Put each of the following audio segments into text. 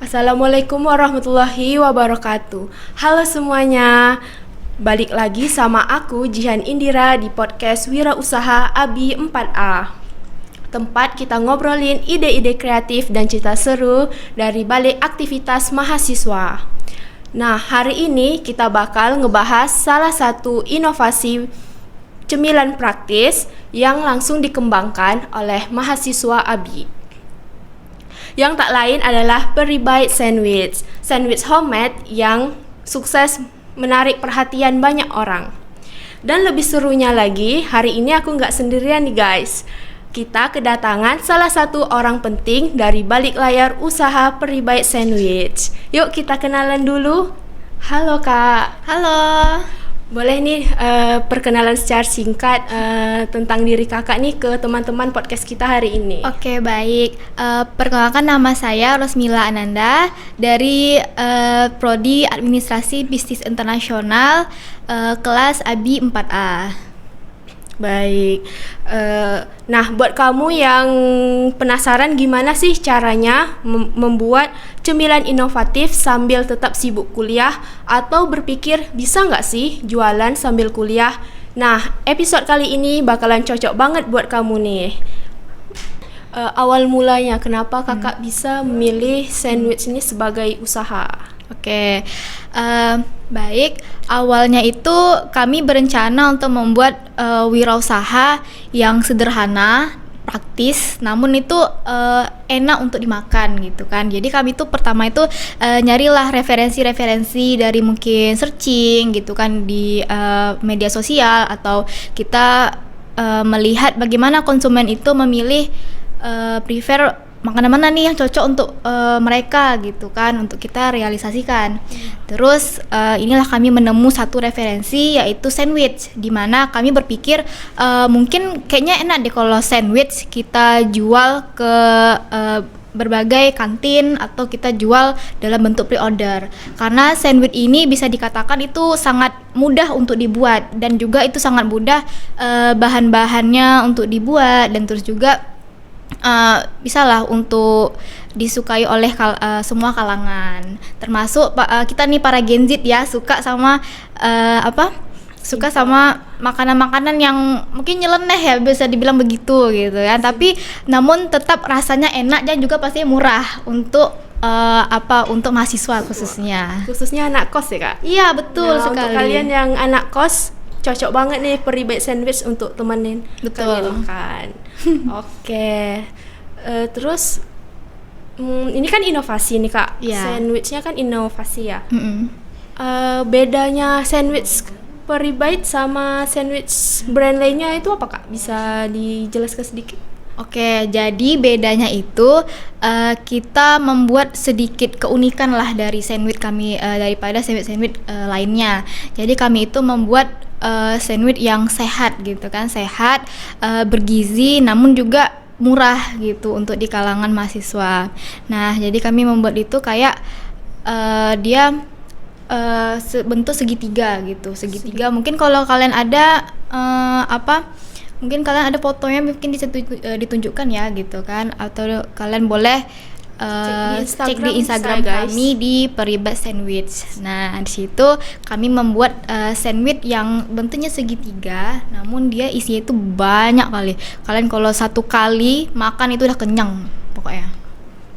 Assalamualaikum warahmatullahi wabarakatuh. Halo semuanya, balik lagi sama aku Jihan Indira di podcast Wirausaha ABI 4A. Tempat kita ngobrolin ide-ide kreatif dan cerita seru dari balik aktivitas mahasiswa. Nah, hari ini kita bakal ngebahas salah satu inovasi cemilan praktis yang langsung dikembangkan oleh mahasiswa ABI. Yang tak lain adalah Peribite Sandwich, sandwich homemade yang sukses menarik perhatian banyak orang. Dan lebih serunya lagi, hari ini aku nggak sendirian nih guys. Kita kedatangan salah satu orang penting dari balik layar usaha Peribite Sandwich. Yuk kita kenalan dulu. Halo Kak. Halo. Boleh nih perkenalan secara singkat tentang diri kakak nih ke teman-teman podcast kita hari ini. Oke, baik. Perkenalkan, nama saya Rosmila Ananda dari Prodi Administrasi Bisnis Internasional kelas ABI 4A. Baik. Nah, buat kamu yang penasaran gimana sih caranya membuat cemilan inovatif sambil tetap sibuk kuliah, atau berpikir bisa nggak sih jualan sambil kuliah? Nah, episode kali ini bakalan cocok banget buat kamu nih. Awal mulanya kenapa kakak bisa memilih sandwich ini sebagai usaha? Oke, baik. Awalnya itu kami berencana untuk membuat wirausaha yang sederhana, praktis, namun itu enak untuk dimakan gitu kan. Jadi kami tuh pertama itu nyarilah referensi-referensi dari mungkin searching gitu kan di media sosial, atau kita melihat bagaimana konsumen itu memilih prefer makanan mana nih yang cocok untuk mereka gitu kan, untuk kita realisasikan. Terus inilah kami menemu satu referensi, yaitu sandwich, di mana kami berpikir mungkin kayaknya enak deh kalau sandwich kita jual ke berbagai kantin atau kita jual dalam bentuk pre-order, karena sandwich ini bisa dikatakan itu sangat mudah untuk dibuat, dan juga itu sangat mudah bahan-bahannya untuk dibuat, dan terus juga bisalah untuk disukai oleh semua kalangan, termasuk kita nih para Gen Z ya, suka sama suka sama makanan-makanan yang mungkin nyeleneh ya, bisa dibilang begitu gitu ya, tapi namun tetap rasanya enak dan juga pasti murah untuk untuk mahasiswa khususnya anak kos ya Kak? Iya, betul sekali. Untuk kalian yang anak kos, cocok banget nih Peribite Sandwich untuk temenin kalian makan. Oke. Terus ini kan inovasi nih Kak. Yeah. Sandwichnya kan inovasi ya. Bedanya sandwich Peribite sama sandwich brand lainnya itu apa Kak? Bisa dijelaskan sedikit? Oke, jadi bedanya itu kita membuat sedikit keunikan lah dari sandwich kami daripada sandwich lainnya. Jadi kami itu membuat sandwich yang sehat gitu kan, sehat, bergizi, namun juga murah gitu untuk di kalangan mahasiswa. Nah, jadi kami membuat itu kayak dia bentuk segitiga gitu, segitiga. Mungkin kalau kalian ada mungkin kalian ada fotonya, mungkin ditunjukkan ya gitu kan, atau kalian boleh cek di Instagram kami di Peribite Sandwich. Nah, di situ kami membuat sandwich yang bentuknya segitiga, namun dia isinya itu banyak kali. Kalian kalau satu kali makan itu udah kenyang pokoknya.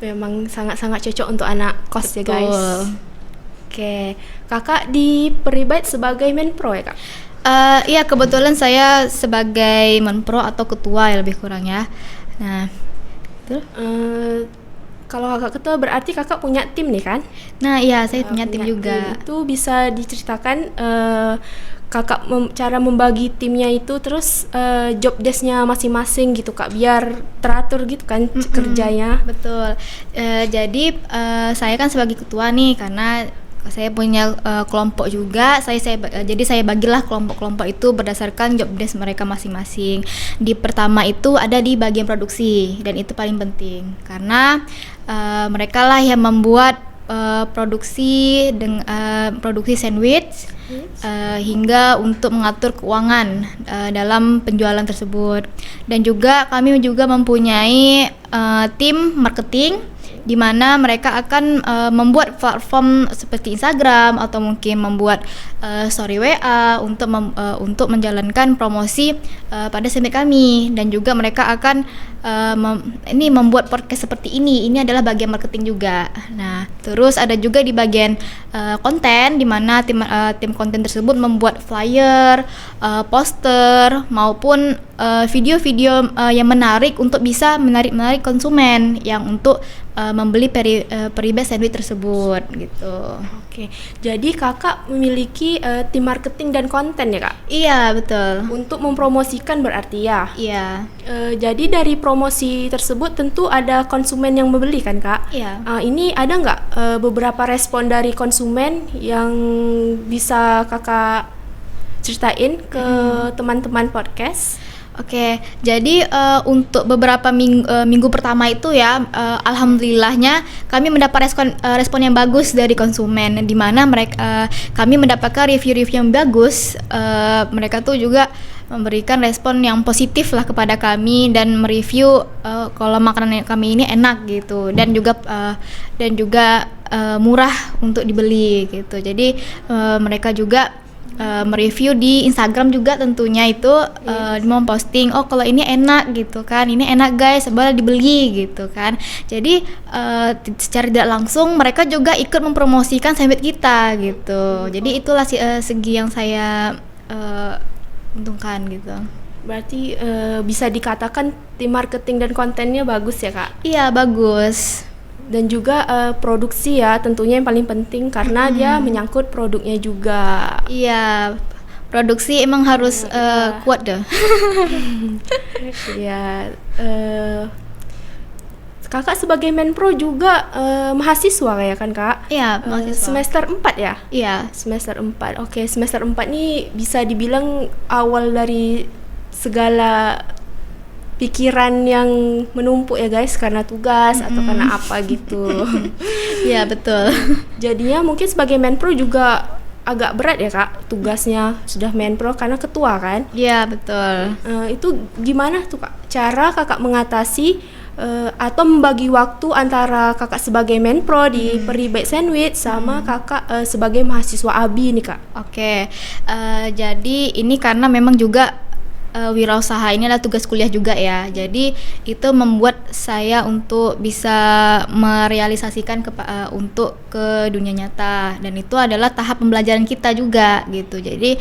Memang sangat-sangat cocok untuk anak kos. Betul. Ya guys. Oke, kakak di Peribite sebagai menpro ya Kak? Iya, kebetulan saya sebagai menpro atau ketua ya, lebih kurang ya. Nah, itu. Kalau kakak ketua berarti kakak punya tim nih kan? Nah iya, saya punya tim juga. Itu bisa diceritakan kakak cara membagi timnya itu, terus job desk-nya masing-masing gitu Kak, biar teratur gitu kan kerjanya. Betul. Jadi saya kan sebagai ketua nih, karena saya punya kelompok juga. Jadi saya bagilah kelompok-kelompok itu berdasarkan job desk mereka masing-masing. Di pertama itu ada di bagian produksi, dan itu paling penting karena mereka lah yang membuat produksi sandwich hingga untuk mengatur keuangan dalam penjualan tersebut. Dan juga kami juga mempunyai tim marketing di mana mereka akan membuat platform seperti Instagram atau mungkin membuat story WA untuk menjalankan promosi pada summit kami, dan juga mereka akan membuat podcast seperti ini. Ini adalah bagian marketing juga. Nah, terus ada juga di bagian konten, di mana tim konten tersebut membuat flyer, poster maupun video-video yang menarik untuk bisa menarik konsumen yang untuk membeli Peribai sandwich tersebut gitu. Oke, jadi kakak memiliki tim marketing dan konten ya kak? Iya, betul. Untuk mempromosikan berarti ya? Iya. Jadi dari promosi tersebut tentu ada konsumen yang membeli kan kak? Iya. Ini ada nggak beberapa respon dari konsumen yang bisa kakak ceritain ke teman-teman podcast? Oke, jadi untuk beberapa minggu pertama itu ya, alhamdulillahnya kami mendapat respon yang bagus dari konsumen, di mana kami mendapatkan review-review yang bagus. Mereka tuh juga memberikan respon yang positif lah kepada kami dan mereview kalau makanan kami ini enak gitu, dan juga murah untuk dibeli gitu. Jadi mereka juga mereview di Instagram juga tentunya itu, memposting kalau ini enak gitu kan, ini enak guys, boleh dibeli gitu kan. Jadi secara tidak langsung mereka juga ikut mempromosikan sandwich kita gitu. Jadi itulah segi yang saya untungkan gitu. Berarti bisa dikatakan tim marketing dan kontennya bagus ya kak? Iya, bagus. Dan juga produksi ya tentunya yang paling penting karena dia menyangkut produknya juga. Iya, produksi emang harus kuat deh. Iya. Kakak sebagai Menpro juga mahasiswa ya kan kak? Iya, mahasiswa. Semester 4 ya? Iya. Semester 4. Oke, semester 4 nih bisa dibilang awal dari segala pikiran yang menumpuk ya guys, karena tugas atau karena apa gitu. Iya, betul. Jadinya mungkin sebagai Menpro juga agak berat ya kak tugasnya, sudah Menpro karena ketua kan? Iya, betul. Itu gimana tuh kak cara kakak mengatasi atau membagi waktu antara kakak sebagai Menpro di Peribai Sandwich sama kakak sebagai mahasiswa ABI nih kak? Oke, jadi ini karena memang juga wirausaha ini adalah tugas kuliah juga ya. Jadi itu membuat saya untuk bisa merealisasikan untuk ke dunia nyata, dan itu adalah tahap pembelajaran kita juga gitu. Jadi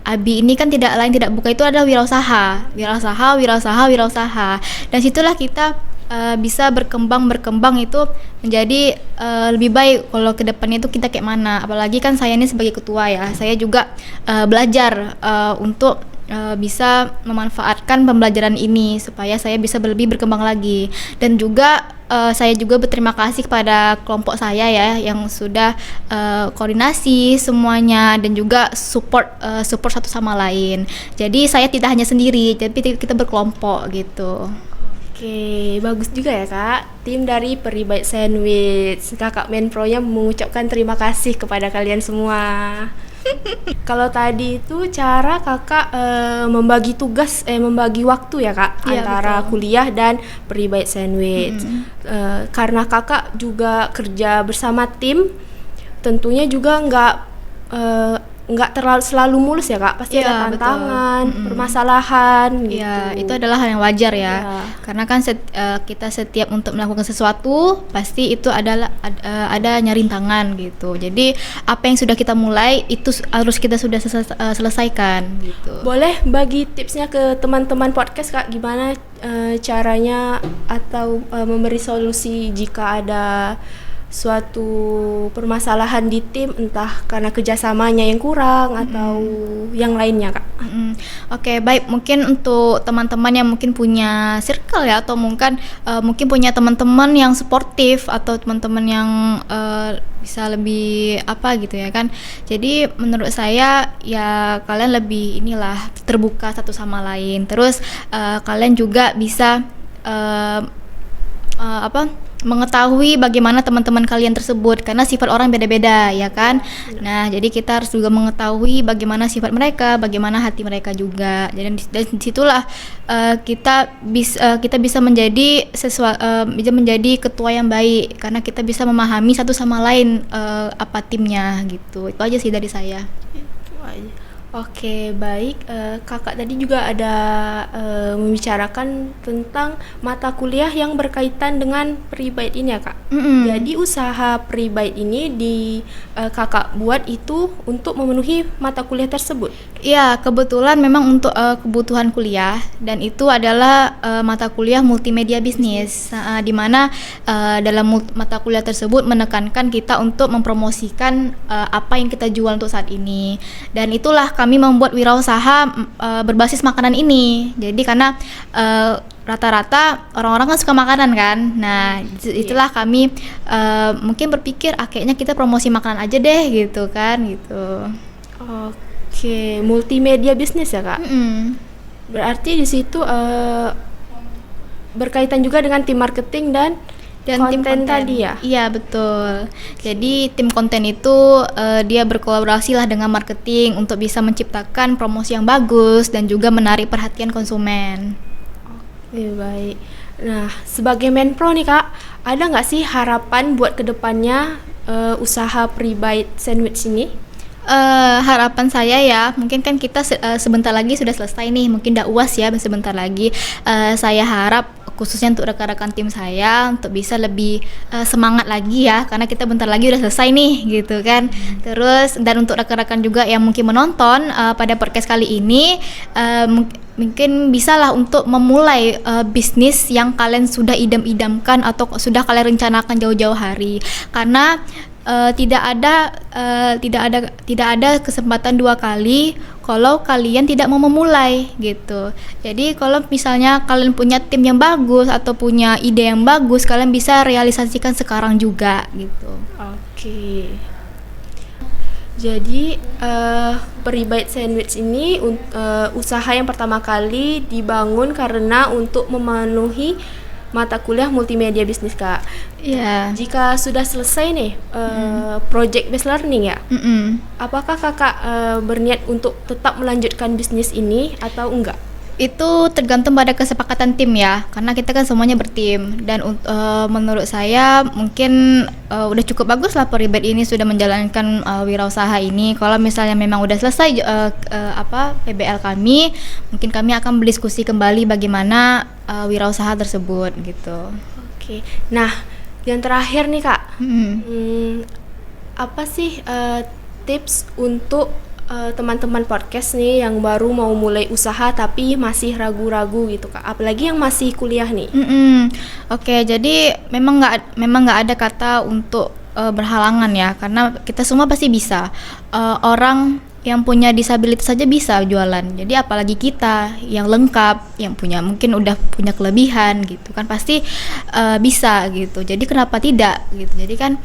ABI ini kan tidak bukan itu adalah wirausaha. Dan situlah kita bisa berkembang itu menjadi lebih baik kalau ke depannya itu kita kayak mana. Apalagi kan saya ini sebagai ketua ya, saya juga belajar untuk bisa memanfaatkan pembelajaran ini supaya saya bisa lebih berkembang lagi. Dan juga saya juga berterima kasih kepada kelompok saya ya yang sudah koordinasi semuanya dan juga support satu sama lain. Jadi saya tidak hanya sendiri, tapi kita berkelompok gitu. Oke, bagus juga ya kak. Tim dari Peribai Sandwich, kakak Menpro-nya mengucapkan terima kasih kepada kalian semua. Kalau tadi itu cara kakak membagi tugas, membagi waktu ya kak, ya, antara betul. kuliah dan Peribai Sandwich. Karena kakak juga kerja bersama tim, tentunya juga nggak terlalu selalu mulus ya kak, pasti ada tantangan, permasalahan gitu. Ya, itu adalah hal yang wajar ya. Karena kan kita setiap untuk melakukan sesuatu pasti itu adalah ada rintangan gitu. Jadi apa yang sudah kita mulai itu harus kita sudah selesaikan gitu. Boleh bagi tipsnya ke teman-teman podcast kak, gimana caranya atau memberi solusi jika ada suatu permasalahan di tim, entah karena kerjasamanya yang kurang atau yang lainnya kak. Oke, baik, mungkin untuk teman-teman yang mungkin punya circle ya, atau mungkin punya teman-teman yang suportif atau teman-teman yang bisa lebih apa gitu ya kan. Jadi menurut saya ya kalian lebih terbuka satu sama lain. Terus kalian juga bisa mengetahui bagaimana teman-teman kalian tersebut, karena sifat orang beda-beda ya kan. Nah, jadi kita harus juga mengetahui bagaimana sifat mereka, bagaimana hati mereka juga. Jadi dari situlah kita bisa menjadi bisa menjadi ketua yang baik, karena kita bisa memahami satu sama lain apa timnya gitu. Itu aja sih dari saya. Itu aja. Oke, baik. Kakak tadi juga ada membicarakan tentang mata kuliah yang berkaitan dengan pre-bite ini ya, Kak. Jadi usaha pre-bite ini kakak buat itu untuk memenuhi mata kuliah tersebut. Iya, kebetulan memang untuk kebutuhan kuliah, dan itu adalah mata kuliah multimedia bisnis, di mana dalam mata kuliah tersebut menekankan kita untuk mempromosikan apa yang kita jual untuk saat ini. Dan itulah kami membuat wirausaha berbasis makanan ini. Jadi karena rata-rata orang-orang kan suka makanan kan. Nah, itulah kami mungkin berpikir kayaknya kita promosi makanan aja deh gitu kan gitu. Oke, multimedia bisnis ya, Kak. Berarti di situ berkaitan juga dengan tim marketing dan tim konten tadi ya? Iya, betul. Jadi tim konten itu dia berkolaborasi lah dengan marketing untuk bisa menciptakan promosi yang bagus dan juga menarik perhatian konsumen. Oke, baik. Nah, sebagai Menpro nih, Kak, ada nggak sih harapan buat kedepannya usaha pre-bite sandwich ini? Harapan saya ya, mungkin kan kita sebentar lagi sudah selesai nih, mungkin udah UAS ya sebentar lagi. Saya harap khususnya untuk rekan-rekan tim saya untuk bisa lebih semangat lagi ya, karena kita bentar lagi udah selesai nih gitu kan. Terus dan untuk rekan-rekan juga yang mungkin menonton pada podcast kali ini, mungkin bisalah untuk memulai bisnis yang kalian sudah idam-idamkan atau sudah kalian rencanakan jauh-jauh hari, karena tidak ada kesempatan dua kali kalau kalian tidak mau memulai gitu. Jadi kalau misalnya kalian punya tim yang bagus atau punya ide yang bagus, kalian bisa realisasikan sekarang juga gitu. Oke. Jadi pre-bite sandwich ini usaha yang pertama kali dibangun karena untuk memenuhi mata kuliah multimedia bisnis, Kak. Iya. Jika sudah selesai nih project based learning ya, apakah Kakak berniat untuk tetap melanjutkan bisnis ini atau enggak? Itu tergantung pada kesepakatan tim ya, karena kita kan semuanya bertim. Dan menurut saya mungkin udah cukup bagus lah pre-bite ini sudah menjalankan wirausaha ini. Kalau misalnya memang udah selesai PBL kami, mungkin kami akan berdiskusi kembali bagaimana wirausaha tersebut gitu. Oke. Nah, yang terakhir nih, Kak, apa sih tips untuk teman-teman podcast nih yang baru mau mulai usaha tapi masih ragu-ragu gitu, Kak, apalagi yang masih kuliah nih? Oke, jadi memang nggak ada kata untuk berhalangan ya, karena kita semua pasti bisa. Orang yang punya disabilitas saja bisa jualan, jadi apalagi kita yang lengkap, yang mungkin udah punya kelebihan gitu kan, pasti bisa gitu. Jadi kenapa tidak gitu? Jadi kan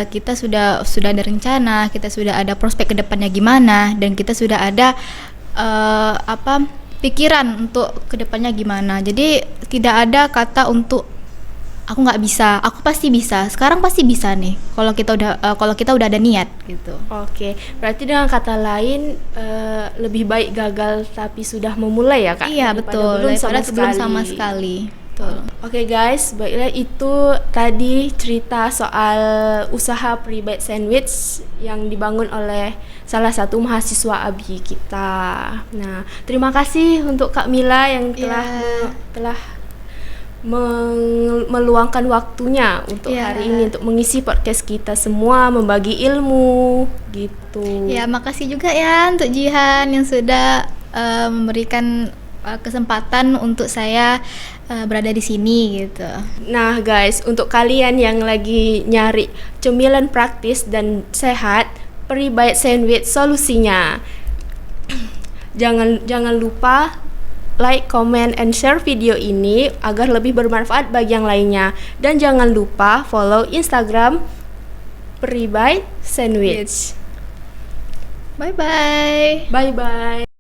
kita sudah ada rencana, kita sudah ada prospek kedepannya gimana, dan kita sudah ada pikiran untuk kedepannya gimana. Jadi tidak ada kata untuk aku nggak bisa, aku pasti bisa. Sekarang pasti bisa nih kalau kita udah ada niat gitu. Oke, berarti dengan kata lain lebih baik gagal tapi sudah memulai ya, Kak? Iya, betul, daripada belum sama sekali. Oke guys, baiklah itu tadi cerita soal usaha pre-bite sandwich yang dibangun oleh salah satu mahasiswa ABI kita. Nah, terima kasih untuk Kak Mila yang telah meluangkan waktunya untuk hari ini untuk mengisi podcast kita semua, membagi ilmu gitu. Ya, makasih juga ya untuk Jihan yang sudah memberikan kesempatan untuk saya berada di sini gitu. Nah guys, untuk kalian yang lagi nyari cemilan praktis dan sehat, pre-bite sandwich solusinya. Jangan lupa like, comment, and share video ini agar lebih bermanfaat bagi yang lainnya. Dan jangan lupa follow Instagram pre-bite sandwich. Bye bye. Bye bye.